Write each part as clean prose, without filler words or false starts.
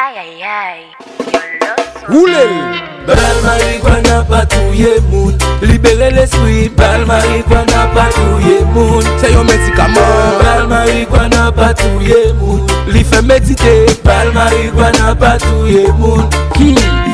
Aïe aïe aïe. Oulel. Bal marijuana patouille moun. Libérer l'esprit. Bal marijuana patouille moun. C'est un médicament. Bal marijuana patouille moun. Li fait méditer. Bal marijuana patouille moun.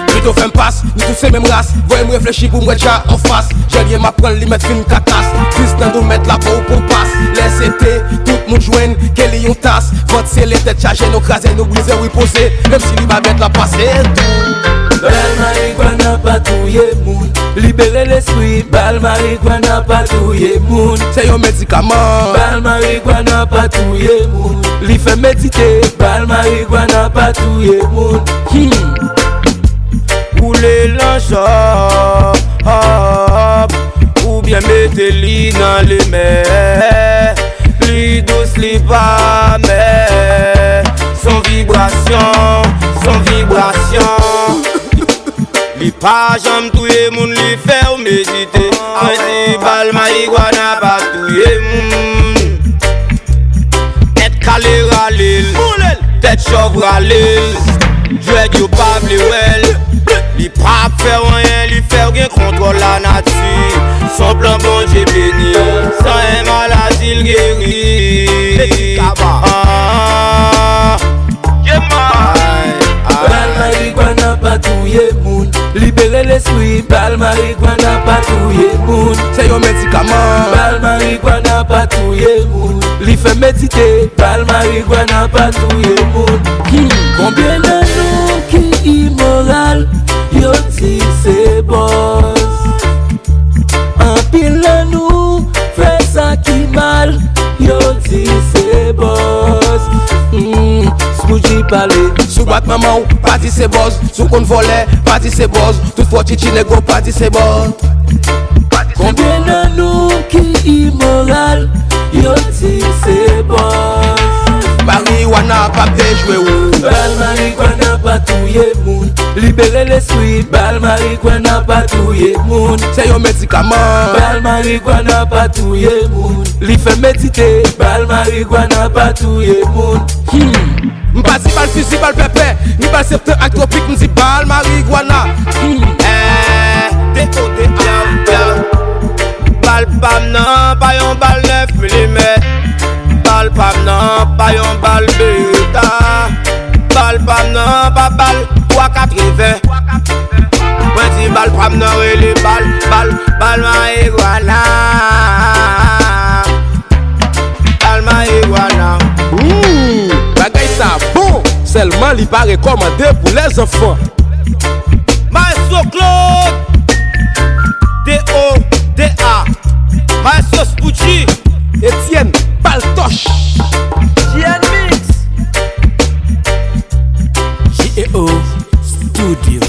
Plutôt fait passe, nous tous ces mêmes races. Voyez me réfléchir pour moi déjà en face. J'ai lié ma prendre, li mettre une cacasse. Juste dans mettre la peau pour passe. Laissez-te, tout le monde joigne, qu'elle y on tasse. Votre c'est les têtes chargées, nous craser, nous briser, oui poser. Même si li va mettre la passer tout. Bal marijuana patouille moun. Libérer l'esprit. Bal marijuana patouille moun. C'est un médicament. Bal marijuana patouille moun. Li fait méditer. Bal marijuana patouille moun. Roulez l'enjeu, ou bien mettez-les dans les mers. Les douces, les pas, mais sans vibration, sans vibration. Les pas, j'aime tout le monde, les faire méditer. Un bal marijuana, pas tout le monde. Tête calée, râler, tête chauve, râler. Dread, you pas well. Li pas faire rien, li faire rien contre la nature. Son plan bon j'ai béni, sans un maladie il guérit. Bal marijuana patouille moun. Libérer l'esprit. Bal marijuana patouille moun. C'est un médicament. Bal marijuana patouille moun. Li fait méditer. Bal marijuana patouille moun. Combien de nous qui immoral? Yo ti c'est boss. En pile nous fait ça qui mal. Yo ti c'est boss. Smoothie parler. Sous bat maman, parti c'est boss. Sous compte volet, parti c'est boss. Tout fois chichi nego, parti c'est boss. Combien de nous qui immoral? Yo ti c'est boss. Marijuana pas jouer ou. Bal marijuana patouille moun. Libérer l'esprit. Bal marijuana patouille moun. C'est un médicament. Bal marijuana patouille moun. Li fait méditer. Bal marijuana patouille moun. M'pas si bal fusil, bal pépé. Ni bal septe actropique, m'si bal marijuana. Décoté, bal pam nan, pas yon bal 9 mm. Bal pam nan, pas yon bal beta. Bal pam nan, pas bal 380. Moi si bal pam nan, les bal marijuana. Bal marijuana. Bagay ça bon, seulement li pas recommandé pour les enfants. Maestro Claude D.O.D.A. Maestro Spucci Etienne Paltoche JN Mix. JEO Studio.